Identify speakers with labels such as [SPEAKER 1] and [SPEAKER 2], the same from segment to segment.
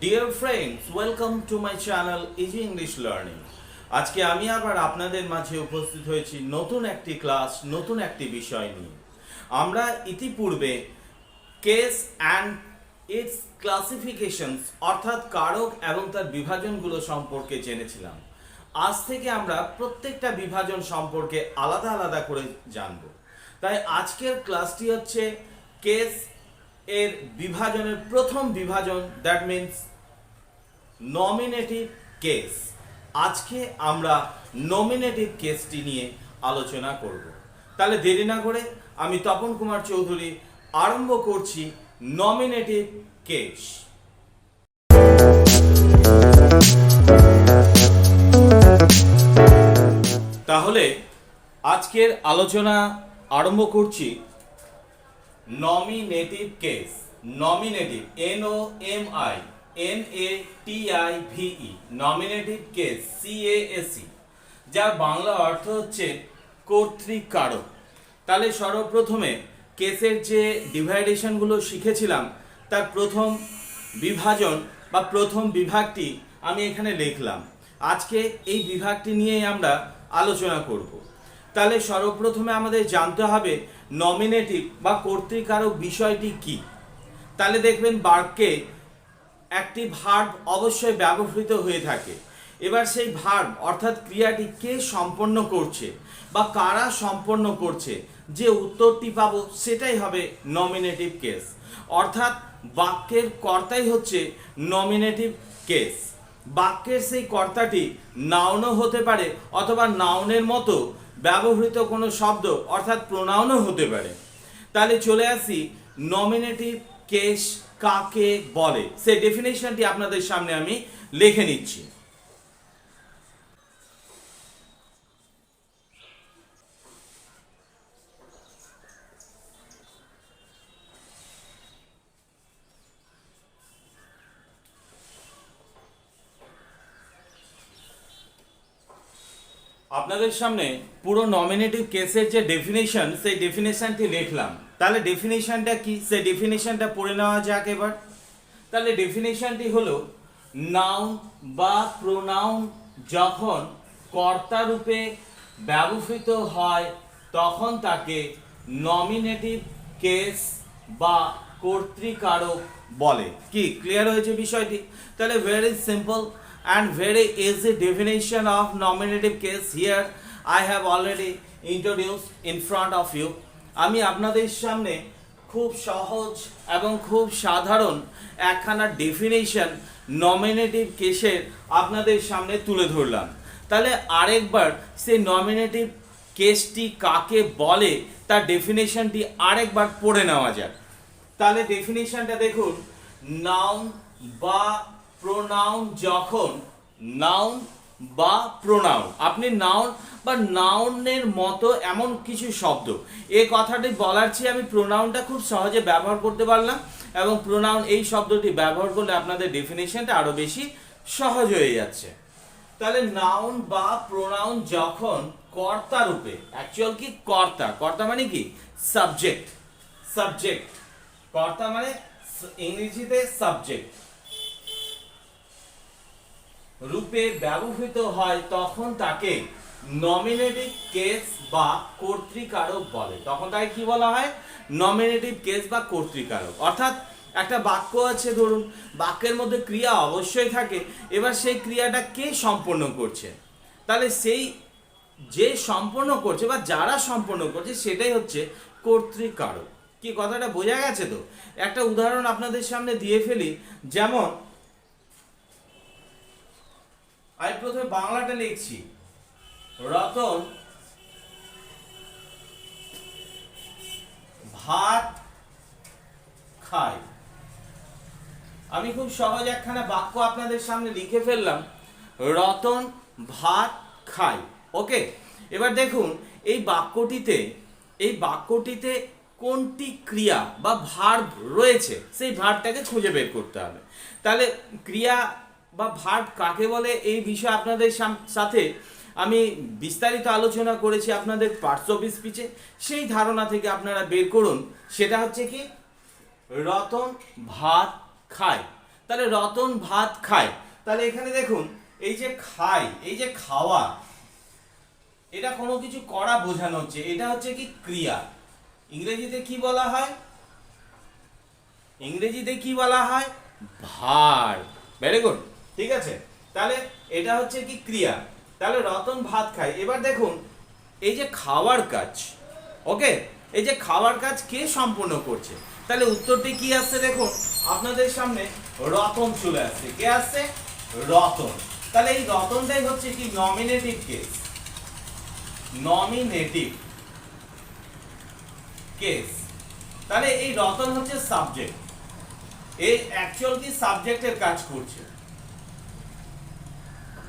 [SPEAKER 1] Dear friends, welcome to my channel Easy English Learning. আজকে আমি আবার আপনাদের মাঝে উপস্থিত হয়েছি নতুন একটি ক্লাস, নতুন একটি বিষয় নিয়ে। আমরা ইতিপূর্বে কেস অ্যান্ড ইটস ক্লাসিফিকেশনস অর্থাৎ কারক এবং তার বিভাজনগুলো সম্পর্কে জেনেছিলাম। আজ থেকে আমরা প্রত্যেকটা বিভাজন সম্পর্কে আলাদা আলাদা করে জানব। তাই আজকের ক্লাসটি হচ্ছে কেস এর বিভাজনের প্রথম বিভাজন, দ্যাট মিন্স নমিনেটিভ কেস। আজকে আমরা নমিনেটিভ কেসটি নিয়ে আলোচনা করব। তাহলে দেরি না করে আমি তপন কুমার চৌধুরী আরম্ভ করছি নমিনেটিভ কেস। তাহলে আজকের আলোচনা আরম্ভ করছি nominative case. Nominative NOMINATIVE nominative case CASE, যার বাংলা অর্থ হচ্ছে কর্তৃকারক। তাহলে সর্বপ্রথমে কেসের যে ডিভাইডেশনগুলো শিখেছিলাম তার প্রথম বিভাজন বা প্রথম বিভাগটি আমি এখানে লিখলাম। আজকে এই বিভাগটি নিয়েই আমরা আলোচনা করব। তাহলে সর্বপ্রথমে আমাদের জানতে হবে নমিনেটিভ বা কর্তৃকারক বিষয়টি কি। তাহলে দেখবেন বাক্যে একটি ভার্ব অবশ্যই ব্যবহৃত হয়ে থাকে। এবার সেই ভার্ব অর্থাৎ ক্রিয়াটি কে সম্পন্ন করছে বা কারা সম্পন্ন করছে, যে উত্তরটি পাবো সেটাই হবে নমিনেটিভ কেস। অর্থাৎ বাক্যের কর্তাই হচ্ছে নমিনেটিভ কেস। বাক্যের সেই কর্তাটি নাউনও হতে পারে অথবা নাউনের মতো ব্যবহৃত কোনো শব্দ অর্থাৎ প্রোনাউনও হতে পারে। তাহলে চলে আসি নমিনেটিভ কেস কাকে বলে, সেই ডেফিনেশনটি আপনাদের সামনে আমি লিখে নিচ্ছি। আপনাদের সামনে পুরো নমিনেটিভ কেসের যে ডেফিনেশন, সেই ডেফিনেশনটি লিখলাম। তাহলে ডেফিনেশনটা কি, সেই ডেফিনেশনটা পড়ে নেওয়া যাক এবার। তাহলে ডেফিনেশনটি হলো নাউন বা প্রোনাউন যখন কর্তা রূপে ব্যবহৃত হয় তখন তাকে নমিনেটিভ কেস বা কর্তৃকারক বলে। কি ক্লিয়ার হয়েছে বিষয়টি? তাহলে very simple and very easy definition of nominative case here I have already introduced in front of you. আমি আপনাদের সামনে খুব সহজ এবং খুব সাধারণ একখানা ডেফিনেশন নমিনেটিভ কেসের আপনাদের সামনে তুলে ধরলাম। তাহলে আরেকবার সেই নমিনেটিভ কেসটি কাকে বলে তার ডেফিনেশনটি আরেকবার পড়ে নেওয়া যাক। তাহলে ডেফিনেশনটা দেখুন, নাউন বা প্রোনাউন যখন, নাউন বা প্রোনাউন, আপনি নাউন বা নাউনের মতো এমন কিছু শব্দ, এই কথাটি বলার চেয়ে আমি প্রোনাউনটা খুব সহজে ব্যবহার করতে পারলাম এবং প্রোনাউন এই শব্দটি ব্যবহার করলে আপনাদের ডেফিনেশনটা আরো বেশি সহজ হয়ে যাচ্ছে। তাহলে নাউন বা প্রোনাউন যখন কর্তা রূপে, অ্যাকচুয়াল কি কর্তা, কর্তা মানে কি সাবজেক্ট, সাবজেক্ট কর্তা মানে ইংরেজিতে সাবজেক্ট রূপে ব্যবহৃত হয় তখন তাকে নমিনেটিভ কেস বা কর্তৃকারক বলে। তখন তাকে কি বলা হয়? নমিনেটিভ কেস বা কর্তৃকারক। অর্থাৎ একটা বাক্য আছে, ধরুন বাক্যের মধ্যে ক্রিয়া অবশ্যই থাকে, এবার সেই ক্রিয়াটা কে সম্পন্ন করছে, তাহলে সেই যে সম্পন্ন করছে বা যারা সম্পন্ন করছে সেটাই হচ্ছে কর্তৃকারক। কি কথাটা বোঝা গেছে? তো একটা উদাহরণ আপনাদের সামনে দিয়ে ফেলি। যেমন আমি প্রথমে বাংলাটা লিখছি, রতন ভাত খায়। আমি খুব সহজ একখানা বাক্য আপনাদের সামনে লিখে ফেললাম, রতন ভাত খায়। ওকে, এবার দেখুন এই বাক্যটিতে কোনটি ক্রিয়া বা ভার্ব রয়েছে সেই ভার্বটাকে খুঁজে বের করতে হবে। তাহলে ক্রিয়া বা ভার্ব কাকে বলে এই বিষয়ে আপনাদের সাথে আমি বিস্তারিত আলোচনা করেছি আপনাদের পার্টস অফ স্পিচে। সেই ধারণা থেকে আপনারা বের করুন, সেটা হচ্ছে কি রতন ভাত খায়। তাহলে রতন ভাত খায়, তাহলে এখানে দেখুন এই যে খাই, এই যে খাওয়া, এটা কোনো কিছু করা বোঝানো হচ্ছে, এটা হচ্ছে কি ক্রিয়া। ইংরেজিতে কি বলা হয়? ইংরেজিতে কি বলা হয়? ভার্ব। ভেরি গুড, ঠিক আছে। তাহলে এটা হচ্ছে কি ক্রিয়া। তাহলে রতন ভাত খায়। এবার দেখুন এই যে খাওয়ার কাজ, ওকে, এই যে খাওয়ার কাজ কে সম্পূর্ণ করছে? তাহলে উত্তরটি কি আসছে দেখুন আপনাদের সামনে, রতন চলে আসছে। কে আসছে? রতন। তাহলে এই রতনটাই হচ্ছে কি নমিনেটিভ কেস, নমিনেটিভ কেস। তাহলে এই রতন হচ্ছে সাবজেক্ট, এই অ্যাকচুয়াল কি সাবজেক্টের কাজ করছে।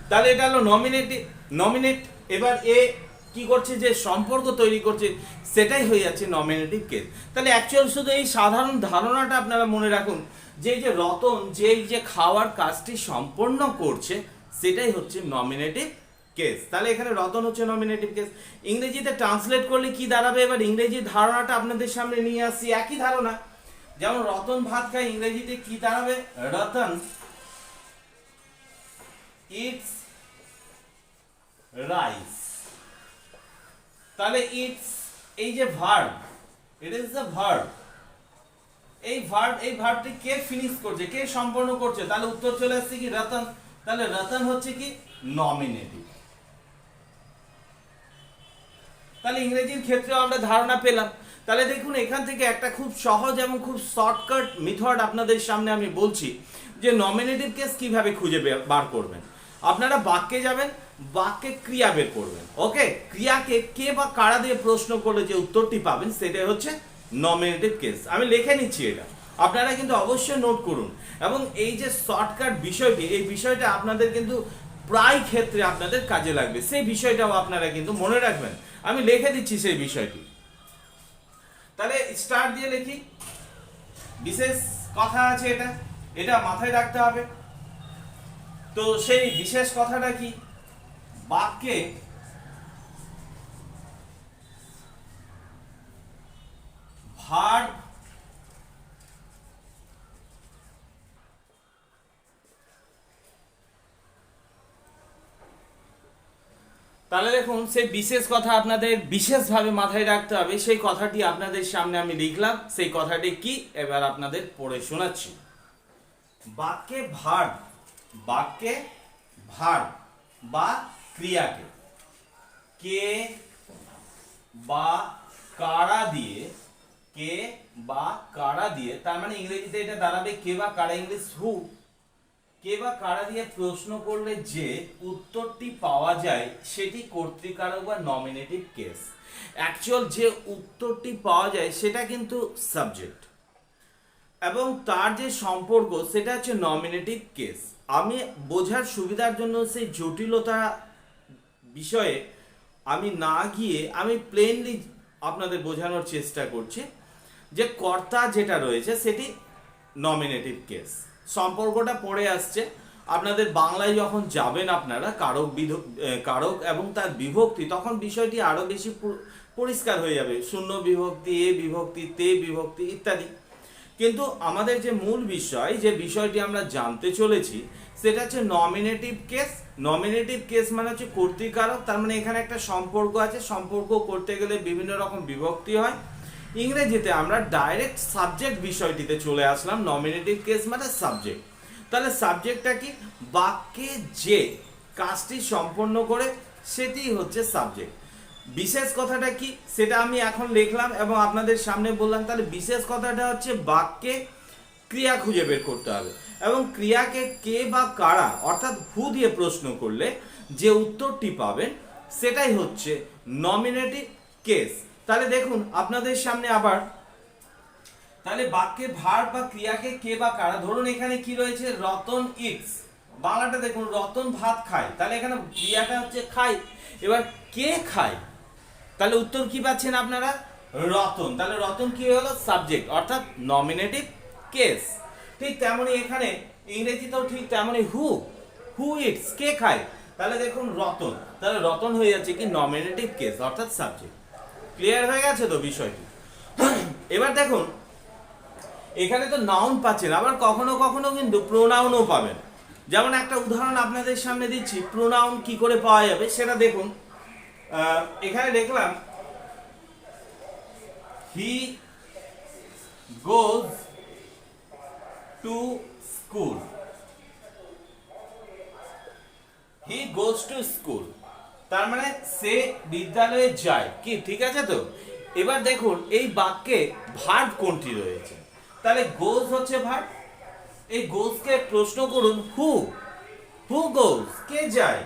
[SPEAKER 1] তাহলে এটা হলো নমিনেটিভ, নমিনেট। এবার এ কি করছে? যে সম্পর্ক তৈরি করছে, সেটাই হয়ে যাচ্ছে নমিনেটিভ কেস। তাহলে অ্যাকচুয়াল শুধু এই সাধারণ ধারণাটা আপনারা মনে রাখুন, যে এই যে রতন যে এই যে খাওয়ার কাজটি সম্পন্ন করছে, সেটাই হচ্ছে নমিনেটিভ কেস। তাহলে এখানে রতন হচ্ছে নমিনেটিভ কেস। ইংরেজিতে ট্রান্সলেট করলে কি দাঁড়াবে? এবার ইংরেজি ধারণাটা আপনাদের সামনে নিয়ে আসছি, একই ধারণা। যেমন রতন ভাত খায়, ইংরেজিতে কি দাঁড়াবে? Ratan eats rice. তাহলে ইটস, এই যে verb, it is the verb, এই ভার্ব, এই ভার্বটি কে ফিনিশ করছে, কে সম্পন্ন করছে? তাহলে উত্তর চলে আসছে কি রতন। তাহলে রতন হচ্ছে কি নমিনেটিভ। তাহলে ইংরেজির ক্ষেত্রেও আমরা ধারণা পেলাম। তাহলে দেখুন এখান থেকে একটা খুব সহজ এবং খুব শর্টকাট মেথড আপনাদের সামনে আমি বলছি, যে নমিনেটিভ কেস কিভাবে খুঁজে বার করবেন। আপনারা বাক্যে যাবেন, বাক্যে ক্রিয়া বের করবেন, ওকে। ক্রিয়াকে কে বা কারা দিয়ে প্রশ্ন করলে যে উত্তরটি পাবেন, সেটাই হচ্ছে নমিনেটিভ কেস। আমি লিখে নিচ্ছি এটা, আপনারা কিন্তু অবশ্যই নোট করুন। এবং এই যে শর্টকাট বিষয়টি, এই বিষয়টা আপনাদের কিন্তু প্রায় ক্ষেত্রে আপনাদের কাজে লাগবে, সেই বিষয়টাও আপনারা কিন্তু মনে রাখবেন। আমি লিখে দিচ্ছি সেই বিষয়টি। তাহলে স্টার্ট দিয়ে লিখি, বিশেষ কথা আছে, এটা এটা মাথায় রাখতে হবে। তো সেই বিশেষ কথাটা কি? বাক্যে ভার্ব তাহলে দেখুন সেই বিশেষ কথা আপনাদের বিশেষভাবে মাথায় রাখতে হবে। সেই কথাটি আপনাদের সামনে আমি লিখলাম, সেই কথাটি কি এবার আপনাদের পড়ে শোনাচ্ছি। বাক্যে ভার্ব, বাক্যে ভার্ব বা ক্রিয়াকে কে বা কারা দিয়ে, কে বা কারা দিয়ে, তার মানে ইংরেজিতে এটা দাঁড়াবে কে বা কারা, ইংলিশ হু। কে বা কারা দিয়ে প্রশ্ন করলে যে উত্তরটি পাওয়া যায়, সেটি কর্তৃকারক বা নমিনেটিভ কেস। অ্যাকচুয়াল যে উত্তরটি পাওয়া যায় সেটা কিন্তু সাবজেক্ট, এবং তার যে সম্পর্ক সেটা হচ্ছে নমিনেটিভ কেস। আমি বোঝার সুবিধার জন্য সেই জটিলতা বিষয়ে আমি না গিয়ে আমি প্লেনলি আপনাদের বোঝানোর চেষ্টা করছি, যে কর্তা যেটা রয়েছে সেটি নমিনেটিভ কেস। সম্পর্কটা পড়ে আসছে আপনাদের বাংলায় যখন যাবেন আপনারা কারক কারক এবং তার বিভক্তি, তখন বিষয়টি আরো বেশি পরিষ্কার হয়ে যাবে। শূন্য বিভক্তি, এ বিভক্তি, তে বিভক্তি ইত্যাদি। কিন্তু আমাদের যে মূল বিষয়, যে বিষয়টি আমরা জানতে চলেছি, সেটা হচ্ছে নমিনেটিভ কেস। নমিনেটিভ কেস মানে হচ্ছে কর্তৃকারক, তার মানে এখানে একটা সম্পর্ক আছে, সম্পর্ক করতে গেলে বিভিন্ন রকম বিভক্তি হয়। ইংরেজিতে আমরা ডাইরেক্ট সাবজেক্ট বিষয়টিতে চলে আসলাম, নমিনেটিভ কেস মানে সাবজেক্ট। তাহলে সাবজেক্টটা কি? বাক্যে যে কাজটি সম্পন্ন করে সেটি হচ্ছে সাবজেক্ট। বিশেষ কথাটা কি সেটা আমি এখন লিখলাম এবং আপনাদের সামনে বললাম। তাহলে বিশেষ কথাটা হচ্ছে বাক্যে ক্রিয়া খুঁজে বের করতে হবে, এবং ক্রিয়াকে কে বা কারা অর্থাৎ হু দিয়ে প্রশ্ন করলে যে উত্তরটি পাবেন, সেটাই হচ্ছে নমিনেটিভ কেস। তাহলে দেখুন আপনাদের সামনে আবার, তাহলে বাক্যে ভার্ব বা ক্রিয়াকে কে বা কারা, ধরুন এখানে কি রয়েছে? রতন ইটস, বাংলাটা দেখুন, রতন ভাত খায়, তাহলে এখানে ক্রিয়াটা হচ্ছে খায়। এবার কে খায়? তাহলে উত্তর কি পাচ্ছেন আপনারা? রতন। তাহলে রতন কি হলো? সাবজেক্ট, অর্থাৎ নমিনেটিভ কেস। ঠিক তেমনি এখানে ইংরেজিতেও ঠিক তেমনি হু, হু ইটস, কে খায়? তাহলে দেখুন রতন, তাহলে রতন হয়ে যাচ্ছে কি নমিনেটিভ কেস অর্থাৎ সাবজেক্ট। ক্লিয়ার হয়ে গেছে তো বিষয়টি? এবার দেখুন এখানে তো নাউন পাচ্ছেন, আবার কখনো কখনো কিন্তু প্রোনাউনও পাবেন। যেমন একটা উদাহরণ আপনাদের সামনে দিচ্ছি, প্রোনাউন কি করে পাওয়া যাবে সেটা দেখুন। এখানে দেখলাম he goes to school, he goes to school, তার মানে সে বিদ্যালয়ে যায়, কি ঠিক আছে তো? এবার দেখুন এই বাক্যে ভার্ব কোনটি রয়েছে, তাহলে গোজ হচ্ছে ভার্ব। এই গোজকে প্রশ্ন করুন হু, হু গোজ, কে যায়,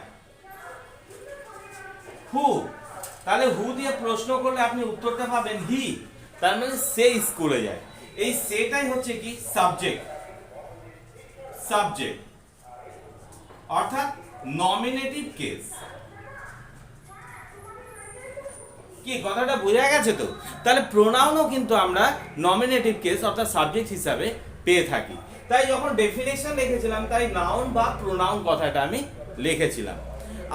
[SPEAKER 1] হু, তাহলে হু দিয়ে প্রশ্ন করলে আপনি উত্তরটা পাবেন হি, তার মানে সে স্কুলে যায়। এই সেটাই হচ্ছে কি সাবজেক্ট, সাবজেক্ট অর্থাৎ নমিনেটিভ কেস। কি কথাটা বোঝা গেছে তো? তাহলে প্রোনাউনও কিন্তু আমরা নমিনেটিভ কেস অর্থাৎ সাবজেক্ট হিসাবে পেয়ে থাকি। তাই যখন ডেফিনেশন লিখেছিলাম তাই নাউন বা প্রোনাউন কথাটা আমি লিখেছিলাম।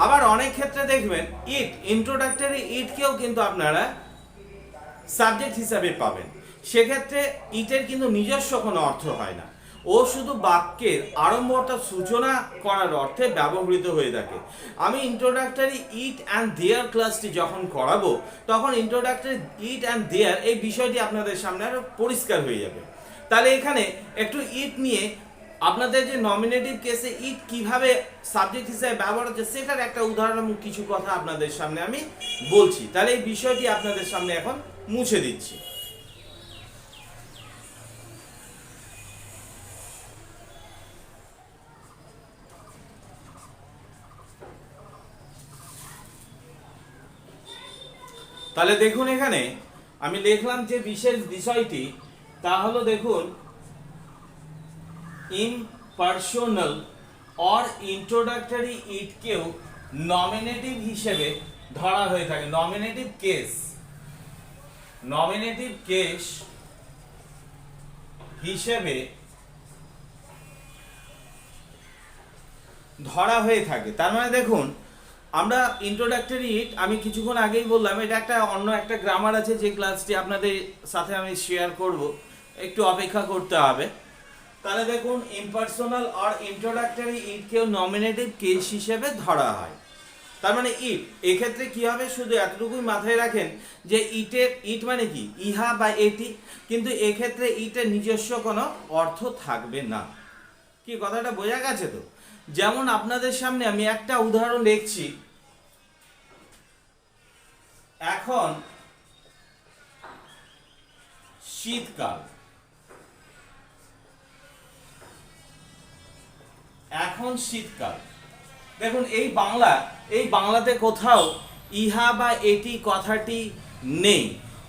[SPEAKER 1] আবার অনেক ক্ষেত্রে দেখবেন ইট, ইন্ট্রোডাক্টরি ইটকেও কিন্তু আপনারা সাবজেক্ট হিসাবে পাবেন। সেক্ষেত্রে ইটের কিন্তু নিজস্ব কোনো অর্থ হয় না, ও শুধু বাক্যের আরম্ভ অর্থাৎ সূচনা করার অর্থে ব্যবহৃত হয়ে থাকে। আমি ইন্ট্রোডাক্টরি ইট অ্যান্ড দেয়ার ক্লাসটি যখন করাবো তখন ইন্ট্রোডাক্টরি ইট অ্যান্ড দেয়ার এই বিষয়টি আপনাদের সামনে আরো পরিষ্কার হয়ে যাবে। তাহলে এখানে একটু ইট নিয়ে আপনাদের যে নমিনেটিভ কেসে ইট কিভাবে সাবজেক্ট হিসেবে ব্যবহার হচ্ছে সেটার একটা উদাহরণ কিছু কথা আপনাদের সামনে আমি বলছি। তাহলে এই বিষয়টি আপনাদের সামনে এখন মুছে দিচ্ছি। তাহলে দেখুন এখানে আমি লিখলাম যে বিশেষ বিষয়টি, তা হলো দেখুন ইমপার্সোনাল অর ইন্ট্রোডাক্টরি ইটকেও নমিনেটিভ হিসেবে ধরা হয়ে থাকে। নমিনেটিভ কেস, নমিনেটিভ কেস হিসেবে ধরা হয়ে থাকে। তার মানে দেখুন আমরা ইন্ট্রোডাক্টরি ইট, আমি কিছুক্ষণ আগেই বললাম এটা একটা অন্য একটা গ্রামার আছে যে ক্লাসটি আপনাদের সাথে আমি শেয়ার করব, একটু অপেক্ষা করতে হবে। তাহলে দেখুন ইমপার্সোনাল আর ইন্ট্রোডাক্টরি ইটকেও নমিনেটিভ কেস হিসেবে ধরা হয়। তার মানে ইট, এক্ষেত্রে কি হবে শুধু এতটুকুই মাথায় রাখেন যে ইটের, ইট মানে কি ইহা বা এটি, কিন্তু এক্ষেত্রে ইটের নিজস্ব কোনো অর্থ থাকবে না। কি কথাটা বোঝা গেছে তো? যেমন আপনাদের সামনে আমি একটা উদাহরণ লিখছি, এখন শীতকাল, এখন শীতকাল। দেখুন এই বাংলাতে কোথাও ইহা বা এটি কথাটি নেই,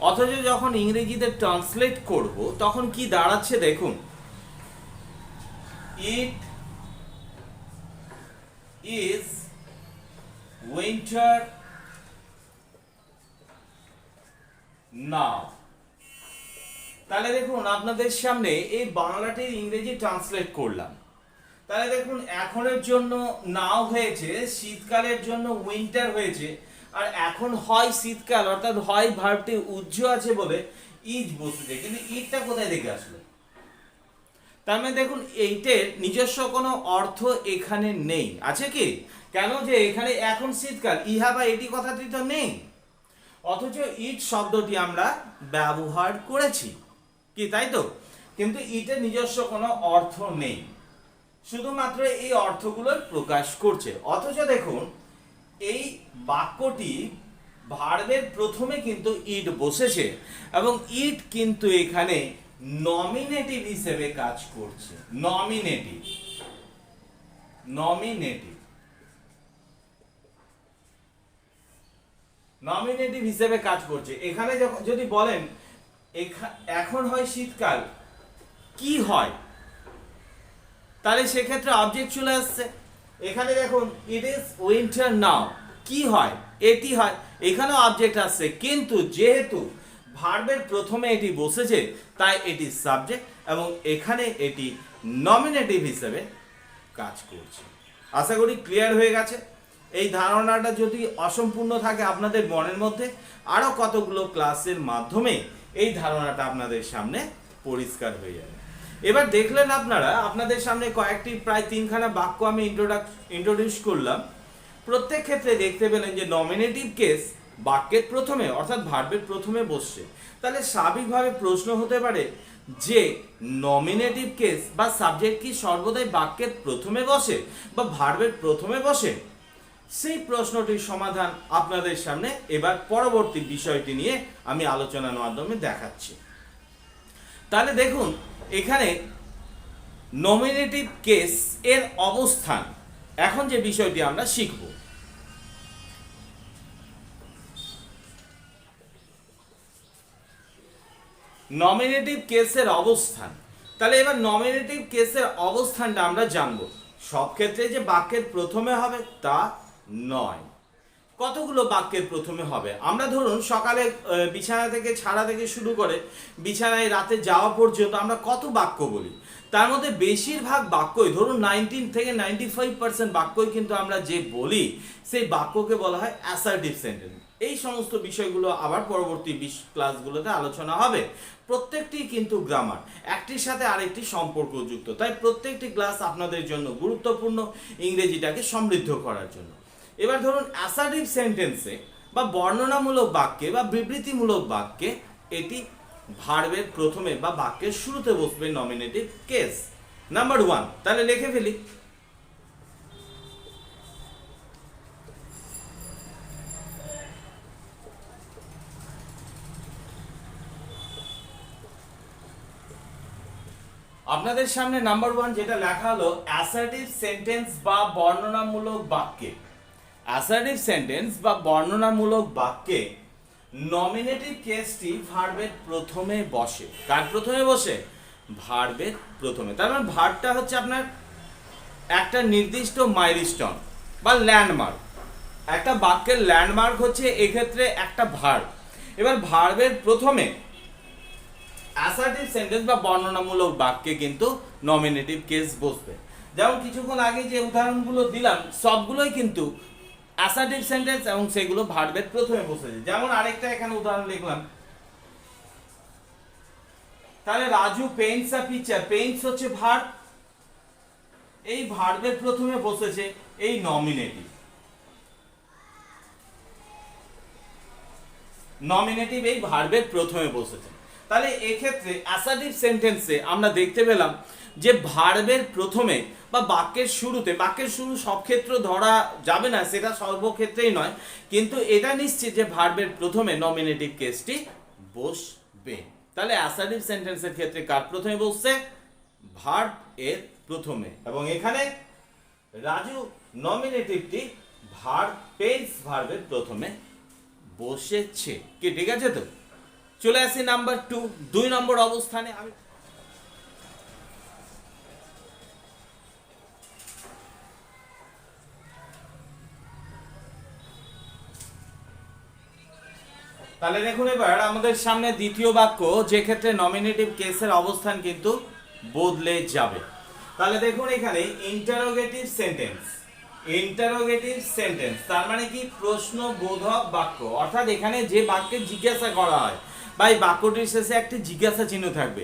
[SPEAKER 1] অথচ যখন ইংরেজিতে ট্রান্সলেট করব তখন কি দাঁড়াচ্ছে দেখুন, ইট ইজ উইন্টার নাও। তাহলে দেখুন আপনাদের সামনে এই বাংলাটির ইংরেজি ট্রান্সলেট করলাম। তাহলে দেখুন এখনের জন্য নাও হয়েছে, শীতকালের জন্য উইন্টার হয়েছে, আর এখন হয় শীতকাল অর্থাৎ হয় ভার্বটি উজ্জ আছে বলে ইজ বসেছে, কিন্তু ইটটা কোথায় থেকে আসলো? তার মানে দেখুন এইটের নিজস্ব কোনো অর্থ এখানে নেই, আছে কি? কেন যে এখানে এখন শীতকাল, ইহা বা এটি কথাটি তো নেই, অথচ ইট শব্দটি আমরা ব্যবহার করেছি, কি তাই তো? কিন্তু ইটের নিজস্ব কোনো অর্থ নেই, শুধুমাত্র এই অর্থগুলোর প্রকাশ করছে। অথচ দেখুন এই বাক্যটি ভার্বের প্রথমে কিন্তু ইট বসেছে এবং ইট কিন্তু এখানে নমিনেটিভ হিসেবে কাজ করছে। নমিনেটিভ, নমিনেটিভ, নমিনেটিভ হিসেবে কাজ করছে। এখানে যদি বলেন এখন হয় শীতকাল, কি হয়, তাহলে সেক্ষেত্রে অবজেক্ট চলে আসছে। এখানে দেখুন ইট ইজ উইন্টার নাও, কি হয়, এটি হয়, এখানেও অবজেক্ট আসছে, কিন্তু যেহেতু ভার্বের প্রথমে এটি বসেছে তাই এটি সাবজেক্ট এবং এখানে এটি নমিনেটিভ হিসেবে কাজ করছে। আশা করি ক্লিয়ার হয়ে গেছে। এই ধারণাটা যদি অসম্পূর্ণ থাকে আপনাদের মনের মধ্যে, আরো কতগুলো ক্লাসের মাধ্যমে এই ধারণাটা আপনাদের সামনে পরিষ্কার হয়ে যাবে। এবার দেখলেন আপনারা, আপনাদের সামনে কয়েকটি প্রায় 3খানা বাক্য আমি ইন্ট্রোডিউস করলাম। প্রত্যেক ক্ষেত্রে দেখতে পেলেন যে নমিনেটিভ কেস বাক্যের প্রথমে অর্থাৎ ভার্বের প্রথমে বসছে। তাহলে স্বাভাবিকভাবে প্রশ্ন হতে পারে যে নমিনেটিভ কেস বা সাবজেক্ট কি সর্বদাই বাক্যের প্রথমে বসে বা ভার্বের প্রথমে বসে? সেই প্রশ্নটির সমাধান আপনাদের সামনে এবার পরবর্তী বিষয়টি নিয়ে আমি আলোচনার মাধ্যমে দেখাচ্ছি। তাহলে দেখুন এখানে নমিনেটিভ কেস এর অবস্থান, এখন যে বিষয়টি আমরা শিখব। নমিনেটিভ কেসের অবস্থান, তাহলে এবার নমিনেটিভ কেসের অবস্থানটা আমরা জানবো। সব ক্ষেত্রে যে বাক্যের প্রথমে হবে তা নয়, কতগুলো বাক্যের প্রথমে হবে। আমরা ধরুন সকালে বিছানা থেকে ছাড়া থেকে শুরু করে বিছানায় রাতে যাওয়া পর্যন্ত আমরা কত বাক্য বলি, তার মধ্যে বেশিরভাগ বাক্যই ধরুন 90 থেকে 95% বাক্যই কিন্তু আমরা যে বলি সেই বাক্যকে বলা হয় অ্যাসার্টিভ সেন্টেন্স। এই সমস্ত বিষয়গুলো আবার পরবর্তী ক্লাসগুলোতে আলোচনা হবে। প্রত্যেকটি কিন্তু গ্রামার একটির সাথে আরেকটি সম্পর্কযুক্ত, তাই প্রত্যেকটি ক্লাস আপনাদের জন্য গুরুত্বপূর্ণ ইংরেজিটাকে সমৃদ্ধ করার জন্য। এবার ধরুন অ্যাসার্টিভ সেন্টেন্সে বা বর্ণনামূলক বাক্যে বা বিবৃতিমূলক বাক্যে এটি ভার্বের প্রথমে বা বাক্যের শুরুতে বসবে নমিনেটিভ কেস। নাম্বার 1, তাহলে লিখে ফেলি। আপনাদের সামনে নাম্বার 1 যেটা লেখা হলো অ্যাসার্টিভ সেন্টেন্স বা বর্ণনামূলক বাক্যে। অ্যাসার্টিভ সেন্টেন্স বা বর্ণনামূলক বাক্যে নমিনেটিভ কেসটি ভার্বের প্রথমে বসে। কার প্রথমে বসে? ভার্বের প্রথমে। তার মানে ভার্বটা হচ্ছে আপনার একটা নির্দিষ্ট মাইলস্টোন বা ল্যান্ডমার্ক। একটা বাক্যের ল্যান্ডমার্ক হচ্ছে এক্ষেত্রে একটা ভার্ব। এবার ভার্বের প্রথমে অ্যাসার্টিভ সেন্টেন্স বা বর্ণনামূলক বাক্যে কিন্তু নমিনেটিভ কেস বসবে। যেমন কিছুক্ষণ আগে যে উদাহরণগুলো দিলাম সবগুলোই কিন্তু অ্যাসার্টিভ সেন্টেন্স এবং সেগুলো ভার্বের প্রথমে বসেছে। যেমন আরেকটা এখানে উদাহরণ লিখলাম, তাহলে রাজু পেইন্টস আ পিকচার। পেইন্টস হচ্ছে ভার্ব, এই ভার্বের প্রথমে বসেছে এই নমিনেটিভ। নমিনেটিভ এই ভার্বের প্রথমে বসেছে। তাহলে এক্ষেত্রে অ্যাসার্টিভ সেন্টেন্সে আমরা দেখতে পেলাম যে ভার্বের প্রথমে বা বাক্যের শুরুতে, বাক্যের শুরু সব ক্ষেত্রে ধরা যাবে না, সেটা সর্বক্ষেত্রেই নয়, কিন্তু এটা নিশ্চিত যে ভার্বের প্রথমে নমিনেটিভ কেসটি বসবে। তাহলে অ্যাসার্টিভ সেন্টেন্সের ক্ষেত্রে কার প্রথমে বসছে? ভার্ব এর প্রথমে। এবং এখানে রাজু নমিনেটিভটি ভার্ব পেইন্টস ভার্বের প্রথমে বসেছে। কি ঠিক আছে? তো চলে আসি নাম্বার 2 নম্বর অবস্থানে। আমি তাহলে দেখুন এবার আমাদের সামনে দ্বিতীয় বাক্য, যে ক্ষেত্রে নমিনেটিভ কেসের অবস্থান কিন্তু বদলে যাবে। তাহলে দেখুন এখানে ইন্টারোগেটিভ সেন্টেন্স। ইন্টারোগেটিভ সেন্টেন্স তার মানে কি? প্রশ্নবোধক বাক্য। অর্থাৎ এখানে যে বাক্যে জিজ্ঞাসা করা হয় বা এই বাক্যটির শেষে একটি জিজ্ঞাসা চিহ্ন থাকবে,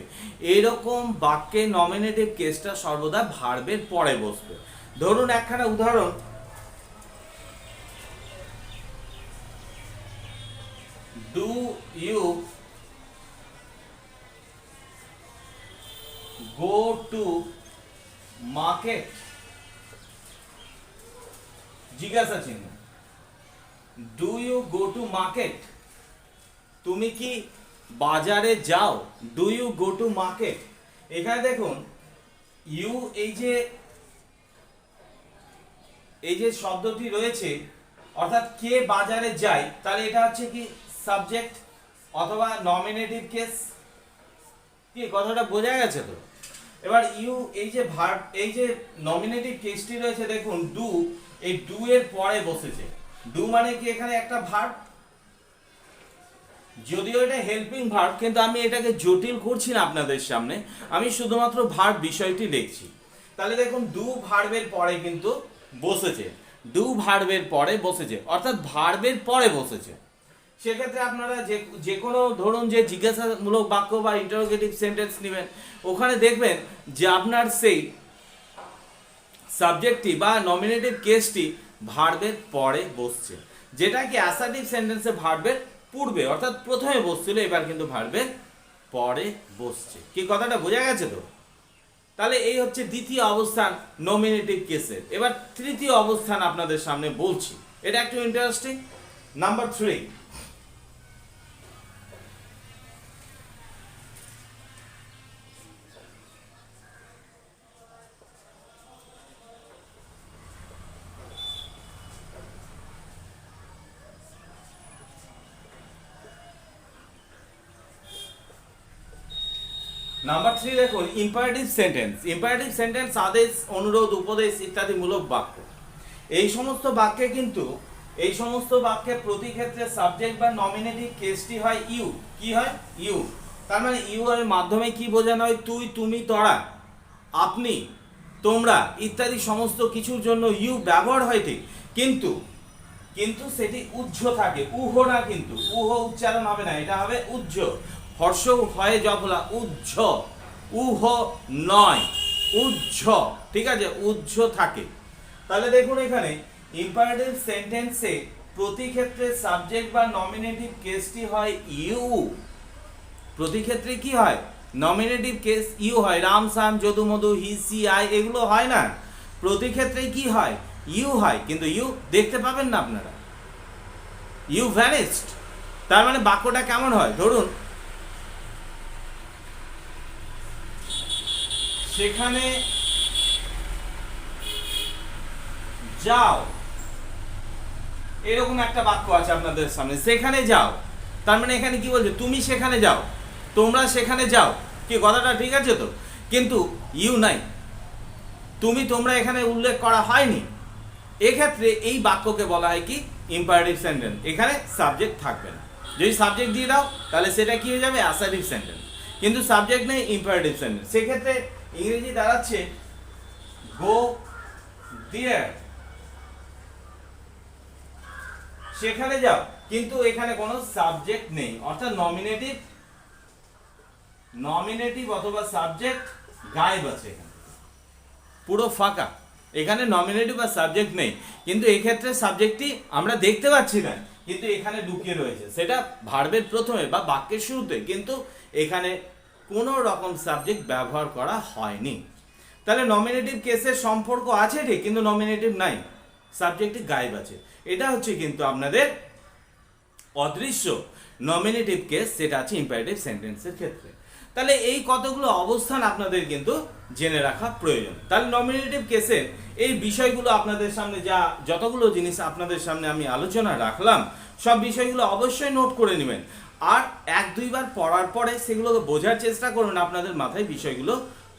[SPEAKER 1] এরকম বাক্যে নমিনেটিভ কেসটা সর্বদা ভার্বের পরে বসবে। ধরুন একখানা উদাহরণ, Do you go to market? জিজ্ঞাসা চিহ্ন। Do you go to market? তুমি কি বাজারে যাও? Do you go to market? এখানে দেখুন ইউ এই যে শব্দটি রয়েছে, অর্থাৎ কে বাজারে যায়, তাহলে এটা হচ্ছে কি? সাবজেক্ট অথবা নমিনেটিভ কেস। কি কথাটা বোঝা গেছে? তো এবার ইউ এই যে ভার্ব, এই যে নমিনেটিভ কেসটি রয়েছে দেখুন ডু, এই ডু এর পরে বসেছে। ডু মানে কি? এখানে একটা ভার্ব, যদিও এটা হেল্পিং ভার্ব, কিন্তু আমি এটাকে জটিল করছি না আপনাদের সামনে, আমি শুধুমাত্র ভার্ব বিষয়টি লিখছি। তাহলে দেখুন ডু ভার্বের পরে কিন্তু বসেছে, ডু ভার্বের পরে বসেছে, অর্থাৎ ভার্বের পরে বসেছে। সেক্ষেত্রে আপনারা যে কোনো ধরুন যে জিজ্ঞাসামূলক বাক্য বা ইন্টারোগেটিভ সেন্টেন্স নেবেন, ওখানে দেখবেন যে আপনার সেই সাবজেক্টটি বা নমিনেটিভ কেসটি ভার্বের পরে বসছে, যেটা কি অ্যাসার্টিভ সেন্টেন্সে ভার্বের পূর্বে অর্থাৎ প্রথমে বসছিল, এবার কিন্তু ভার্বের পরে বসছে। কি কথাটা বোঝা গেছে তো? তাহলে এই হচ্ছে দ্বিতীয় অবস্থান নমিনেটিভ কেসের। এবার তৃতীয় অবস্থান আপনাদের সামনে বলছি, এটা একটু ইন্টারেস্টিং। নাম্বার 3, নাম্বার 3 দেখুন, ইম্পারেটিভ সেন্টেন্স। ইম্পারেটিভ সেন্টেন্স আদেশ, অনুরোধ, উপদেশ ইত্যাদি মূলক বাক্য। এই সমস্ত বাক্যে কিন্তু এই সমস্ত বাক্যে প্রতি ক্ষেত্রে সাবজেক্ট বা নমিনেটিভ কেসটি হয় ইউ। কি হয়? ইউ। তার মানে ইউ এর মাধ্যমে কি বোঝানো হয়? তুই, তুমি, তোরা, আপনি, তোমরা ইত্যাদি সমস্ত কিছুর জন্য ইউ ব্যবহার হয় ঠিক, কিন্তু কিন্তু সেটি উজ্জ থাকে, উহ না, কিন্তু উহ উচ্চারণ হবে না, এটা হবে উজ্জ। হর্ষ হয় জবলা, উজ্জ, উহ নয়, উজ্জ। ঠিক আছে, উজ্জ থাকে। তাহলে দেখুন এখানে ইম্পারেটিভ সেন্টেন্সে প্রতি ক্ষেত্রে সাবজেক্ট বা নমিনেটিভ কেসটি হয় ইউ। প্রতি ক্ষেত্রে কি হয়? নমিনেটিভ কেস ইউ হয়। রাম, শ্যাম, যদু, মধু, হি, সি, আই এগুলো হয় না, প্রতি ক্ষেত্রে কি হয়? ইউ হয়। কিন্তু ইউ দেখতে পাবেন না আপনারা, ইউ ভ্যানিশড। তার মানে বাক্যটা কেমন হয়? ধরুন সেখানে যাও, এরকম একটা বাক্য আছে আপনাদের সামনে, সেখানে যাও। তার মানে এখানে কি বলছে? তুমি সেখানে যাও, তোমরা সেখানে যাও। কি কথাটা ঠিক আছে তো? কিন্তু ইউ নাই, তুমি, তোমরা এখানে উল্লেখ করা হয়নি। এক্ষেত্রে এই বাক্যকে বলা হয় কি? Imperative sentence. এখানে সাবজেক্ট থাকবে না। যদি সাবজেক্ট দিয়ে দাও তাহলে সেটা কি হয়ে যাবে? Assertive sentence. কিন্তু সাবজেক্ট নেই, ইম্পারেটিভ সেন্টেন্স। সেক্ষেত্রে ইংরেজি দাঁড়াচ্ছে গো দেয়ার, সেখানে যাও, কিন্তু এখানে কোনো সাবজেক্ট নেই, অর্থাৎ নমিনেটিভ অথবা সাবজেক্ট গায়েব আছে, এখানে পুরো ফাঁকা। এখানে নমিনেটিভ বা সাবজেক্ট নেই, কিন্তু এই ক্ষেত্রে সাবজেক্টটি আমরা দেখতে পাচ্ছি না, কিন্তু এখানে লুকিয়ে রয়েছে, সেটা ভার্বের প্রথমে বা বাক্যের শুরুতে, কিন্তু এখানে কোনো রকম সাবজেক্ট ব্যবহার করা হয়নি। তাহলে নমিনেটিভ কেসের সম্পর্ক আছে ঠিক, কিন্তু নমিনেটিভ নাই, সাবজেক্টটি গায়েব আছে। এটা হচ্ছে কিন্তু আপনাদের অদৃশ্য নমিনেটিভ কেস, যেটা আছে ইম্পারেটিভ সেন্টেন্সের ক্ষেত্রে। তাহলে এই কতগুলো অবস্থান আপনাদের কিন্তু জেনে রাখা প্রয়োজন। তাহলে নমিনেটিভ কেসের এই বিষয়গুলো আপনাদের সামনে যতগুলো জিনিস আপনাদের সামনে আমি আলোচনা রাখলাম, সব বিষয়গুলো অবশ্যই নোট করে নেবেন, আর 1-2 বার পড়ার পরে সেগুলোকে বোঝার চেষ্টা করুন, আপনাদের মাথায় বিষয়গুলো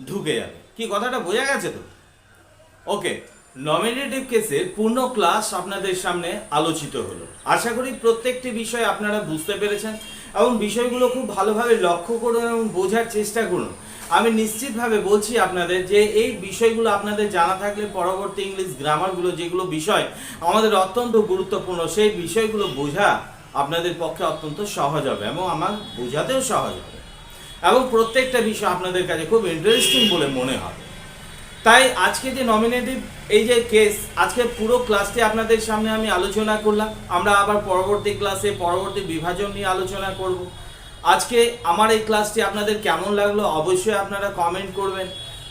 [SPEAKER 1] ঢুকে যাবে। কি কথাটা বোঝা গেছে তো? ওকে, নমিনেটিভ কেসের পূর্ণ ক্লাস আপনাদের সামনে আলোচিত হলো। আশা করি প্রত্যেকটি বিষয় আপনারা বুঝতে পেরেছেন এবং বিষয়গুলো খুব ভালোভাবে লক্ষ্য করুন এবং বোঝার চেষ্টা করুন। আমি নিশ্চিতভাবে বলছি আপনাদের যে এই বিষয়গুলো আপনাদের জানা থাকলে পরবর্তী ইংলিশ গ্রামারগুলো, যেগুলো বিষয় আমাদের অত্যন্ত গুরুত্বপূর্ণ, সেই বিষয়গুলো বোঝা আপনাদের পক্ষে অত্যন্ত সহজ হবে এবং আমার বোঝাতেও সহজ হবে এবং প্রত্যেকটা বিষয় আপনাদের কাছে খুব ইন্টারেস্টিং বলে মনে হবে। তাই আজকে যে নমিনেটিভ এই যে কেস, আজকে পুরো ক্লাসটি আপনাদের সামনে আমি আলোচনা করলাম। আমরা আবার পরবর্তী ক্লাসে পরবর্তী বিভাজন নিয়ে আলোচনা করব। আজকে আমার এই ক্লাসটি আপনাদের কেমন লাগলো অবশ্যই আপনারা কমেন্ট করবেন।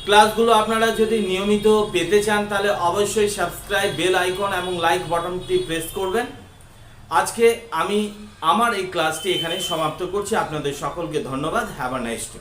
[SPEAKER 1] ক্লাসগুলো আপনারা যদি নিয়মিত পেতে চান তাহলে অবশ্যই সাবস্ক্রাইব, বেল আইকন এবং লাইক বাটনটি প্রেস করবেন। আজকে আমি আমার এই ক্লাসটি এখানে সমাপ্ত করছি। আপনাদের সকলকে ধন্যবাদ। Have a nice day.